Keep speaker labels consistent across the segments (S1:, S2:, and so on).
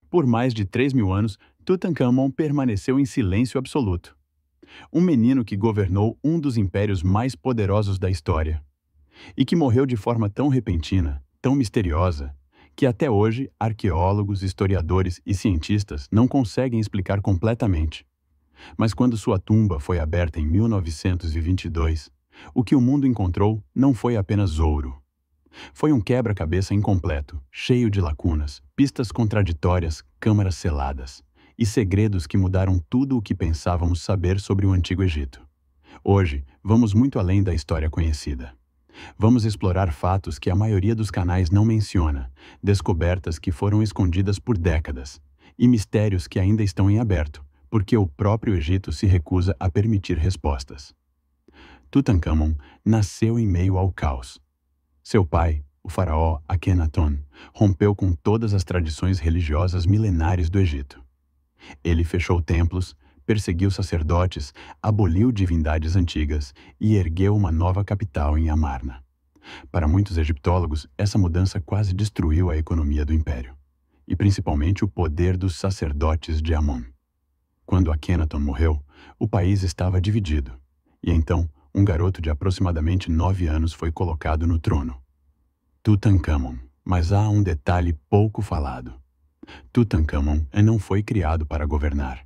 S1: Por mais de 3.000 anos, Tutankhamon permaneceu em silêncio absoluto. Um menino que governou um dos impérios mais poderosos da história. E que morreu de forma tão repentina, tão misteriosa, que até hoje arqueólogos, historiadores e cientistas não conseguem explicar completamente. Mas quando sua tumba foi aberta em 1922, o que o mundo encontrou não foi apenas ouro. Foi um quebra-cabeça incompleto, cheio de lacunas, pistas contraditórias, câmaras seladas e segredos que mudaram tudo o que pensávamos saber sobre o Antigo Egito. Hoje, vamos muito além da história conhecida. Vamos explorar fatos que a maioria dos canais não menciona, descobertas que foram escondidas por décadas e mistérios que ainda estão em aberto, porque o próprio Egito se recusa a permitir respostas. Tutankhamon nasceu em meio ao caos. Seu pai, o faraó Akhenaton, rompeu com todas as tradições religiosas milenares do Egito. Ele fechou templos, perseguiu sacerdotes, aboliu divindades antigas e ergueu uma nova capital em Amarna. Para muitos egiptólogos, essa mudança quase destruiu a economia do império, e principalmente o poder dos sacerdotes de Amon. Quando Akhenaton morreu, o país estava dividido, e então um garoto de aproximadamente 9 anos foi colocado no trono. Tutankhamon. Mas há um detalhe pouco falado. Tutankhamon não foi criado para governar.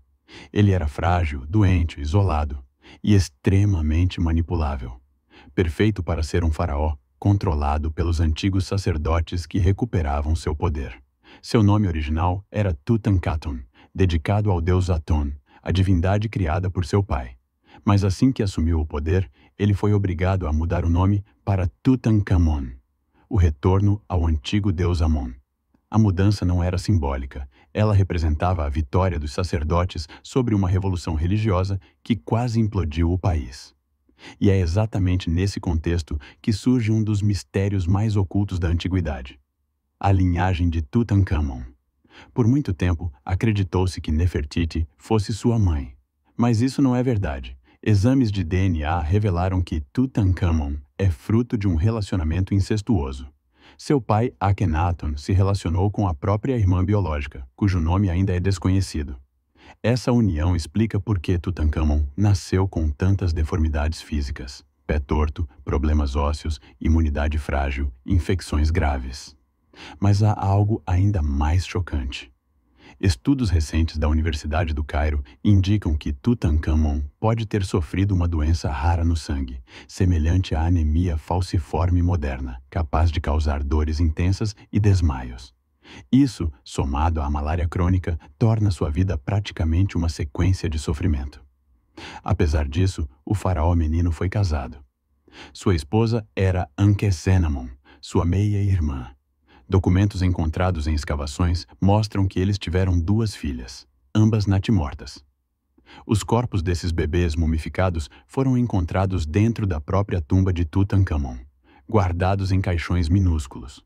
S1: Ele era frágil, doente, isolado e extremamente manipulável. Perfeito para ser um faraó, controlado pelos antigos sacerdotes que recuperavam seu poder. Seu nome original era Tutankhaton, dedicado ao deus Aton, a divindade criada por seu pai. Mas assim que assumiu o poder, ele foi obrigado a mudar o nome para Tutankhamon, o retorno ao antigo deus Amon. A mudança não era simbólica, ela representava a vitória dos sacerdotes sobre uma revolução religiosa que quase implodiu o país. E é exatamente nesse contexto que surge um dos mistérios mais ocultos da antiguidade: a linhagem de Tutankhamon. Por muito tempo, acreditou-se que Nefertiti fosse sua mãe. Mas isso não é verdade. Exames de DNA revelaram que Tutankhamon é fruto de um relacionamento incestuoso. Seu pai, Akhenaton, se relacionou com a própria irmã biológica, cujo nome ainda é desconhecido. Essa união explica por que Tutankhamon nasceu com tantas deformidades físicas: pé torto, problemas ósseos, imunidade frágil, infecções graves. Mas há algo ainda mais chocante. Estudos recentes da Universidade do Cairo indicam que Tutankhamon pode ter sofrido uma doença rara no sangue, semelhante à anemia falciforme moderna, capaz de causar dores intensas e desmaios. Isso, somado à malária crônica, torna sua vida praticamente uma sequência de sofrimento. Apesar disso, o faraó menino foi casado. Sua esposa era Ankhesenamun, sua meia-irmã. Documentos encontrados em escavações mostram que eles tiveram 2 filhas, ambas natimortas. Os corpos desses bebês mumificados foram encontrados dentro da própria tumba de Tutankhamon, guardados em caixões minúsculos.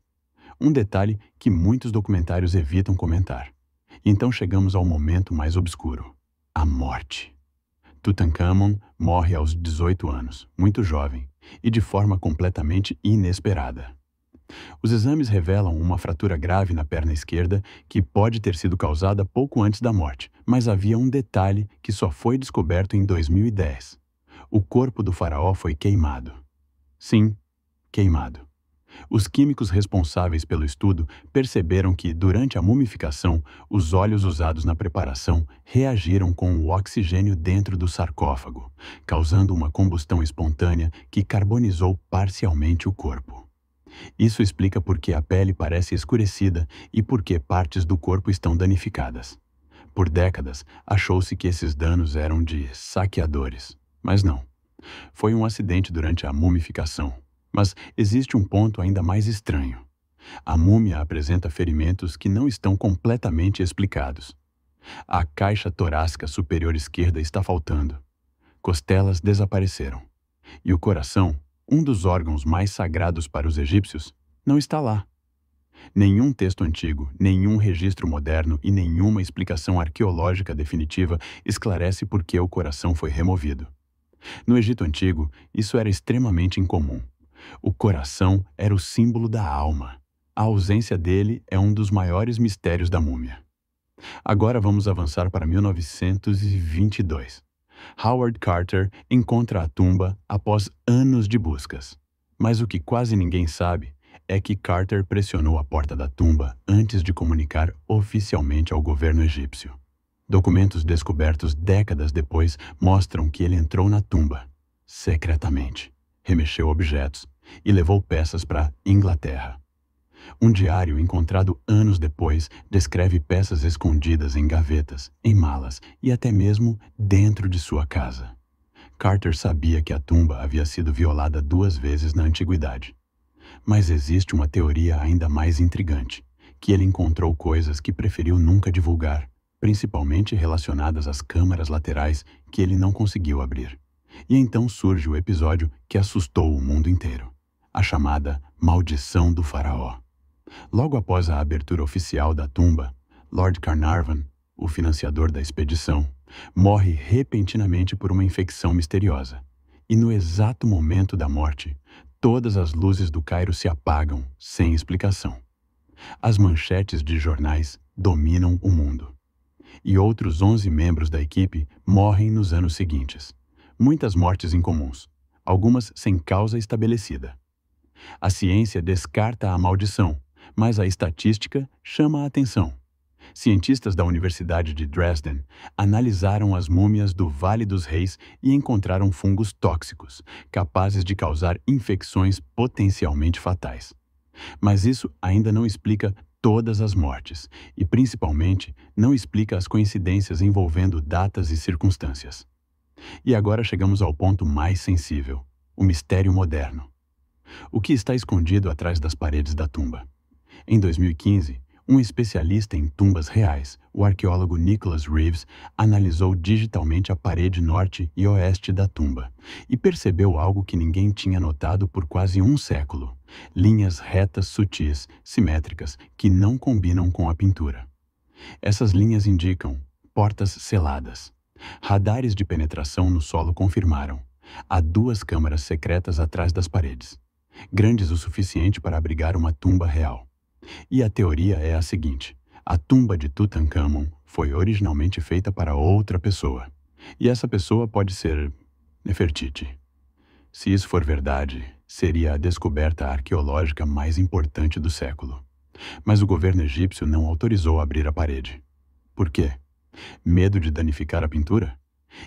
S1: Um detalhe que muitos documentários evitam comentar. Então chegamos ao momento mais obscuro: a morte. Tutankhamon morre aos 18 anos, muito jovem, e de forma completamente inesperada. Os exames revelam uma fratura grave na perna esquerda que pode ter sido causada pouco antes da morte, mas havia um detalhe que só foi descoberto em 2010. O corpo do faraó foi queimado. Sim, queimado. Os químicos responsáveis pelo estudo perceberam que, durante a mumificação, os óleos usados na preparação reagiram com o oxigênio dentro do sarcófago, causando uma combustão espontânea que carbonizou parcialmente o corpo. Isso explica por que a pele parece escurecida e por que partes do corpo estão danificadas. Por décadas, achou-se que esses danos eram de saqueadores, mas não. Foi um acidente durante a mumificação. Mas existe um ponto ainda mais estranho. A múmia apresenta ferimentos que não estão completamente explicados. A caixa torácica superior esquerda está faltando. Costelas desapareceram. E o coração, um dos órgãos mais sagrados para os egípcios, não está lá. Nenhum texto antigo, nenhum registro moderno e nenhuma explicação arqueológica definitiva esclarece por que o coração foi removido. No Egito Antigo, isso era extremamente incomum. O coração era o símbolo da alma. A ausência dele é um dos maiores mistérios da múmia. Agora vamos avançar para 1922. Howard Carter encontra a tumba após anos de buscas. Mas o que quase ninguém sabe é que Carter pressionou a porta da tumba antes de comunicar oficialmente ao governo egípcio. Documentos descobertos décadas depois mostram que ele entrou na tumba, secretamente, remexeu objetos e levou peças para Inglaterra. Um diário encontrado anos depois descreve peças escondidas em gavetas, em malas e até mesmo dentro de sua casa. Carter sabia que a tumba havia sido violada 2 vezes na antiguidade. Mas existe uma teoria ainda mais intrigante, que ele encontrou coisas que preferiu nunca divulgar, principalmente relacionadas às câmaras laterais que ele não conseguiu abrir. E então surge o episódio que assustou o mundo inteiro, a chamada Maldição do Faraó. Logo após a abertura oficial da tumba, Lord Carnarvon, o financiador da expedição, morre repentinamente por uma infecção misteriosa. E no exato momento da morte, todas as luzes do Cairo se apagam, sem explicação. As manchetes de jornais dominam o mundo. E outros 11 membros da equipe morrem nos anos seguintes. Muitas mortes incomuns, algumas sem causa estabelecida. A ciência descarta a maldição, mas a estatística chama a atenção. Cientistas da Universidade de Dresden analisaram as múmias do Vale dos Reis e encontraram fungos tóxicos, capazes de causar infecções potencialmente fatais. Mas isso ainda não explica todas as mortes e, principalmente, não explica as coincidências envolvendo datas e circunstâncias. E agora chegamos ao ponto mais sensível, o mistério moderno. O que está escondido atrás das paredes da tumba? Em 2015, um especialista em tumbas reais, o arqueólogo Nicholas Reeves, analisou digitalmente a parede norte e oeste da tumba e percebeu algo que ninguém tinha notado por quase um século: linhas retas sutis, simétricas, que não combinam com a pintura. Essas linhas indicam portas seladas. Radares de penetração no solo confirmaram: há 2 câmaras secretas atrás das paredes, grandes o suficiente para abrigar uma tumba real. E a teoria é a seguinte: a tumba de Tutankhamon foi originalmente feita para outra pessoa. E essa pessoa pode ser Nefertiti. Se isso for verdade, seria a descoberta arqueológica mais importante do século. Mas o governo egípcio não autorizou abrir a parede. Por quê? Medo de danificar a pintura?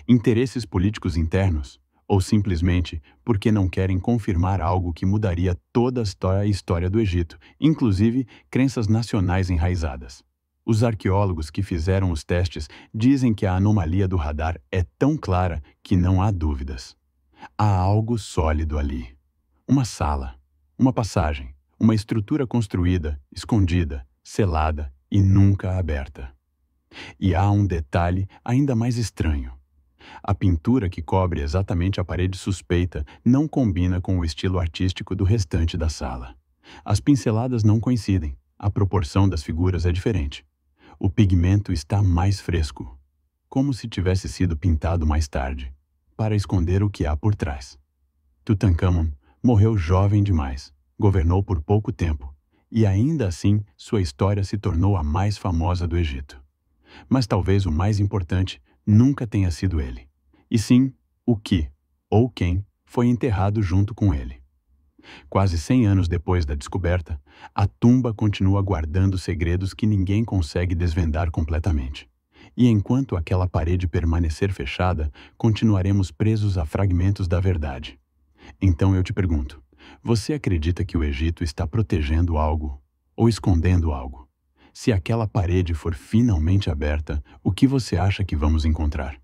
S1: Interesses políticos internos? Ou simplesmente porque não querem confirmar algo que mudaria toda a história do Egito, inclusive crenças nacionais enraizadas? Os arqueólogos que fizeram os testes dizem que a anomalia do radar é tão clara que não há dúvidas. Há algo sólido ali. Uma sala, uma passagem, uma estrutura construída, escondida, selada e nunca aberta. E há um detalhe ainda mais estranho. A pintura que cobre exatamente a parede suspeita não combina com o estilo artístico do restante da sala. As pinceladas não coincidem, a proporção das figuras é diferente. O pigmento está mais fresco, como se tivesse sido pintado mais tarde, para esconder o que há por trás. Tutankhamon morreu jovem demais, governou por pouco tempo, e ainda assim sua história se tornou a mais famosa do Egito. Mas talvez o mais importante nunca tenha sido ele, e sim o que, ou quem, foi enterrado junto com ele. Quase 100 anos depois da descoberta, a tumba continua guardando segredos que ninguém consegue desvendar completamente. E enquanto aquela parede permanecer fechada, continuaremos presos a fragmentos da verdade. Então eu te pergunto, você acredita que o Egito está protegendo algo ou escondendo algo? Se aquela parede for finalmente aberta, o que você acha que vamos encontrar?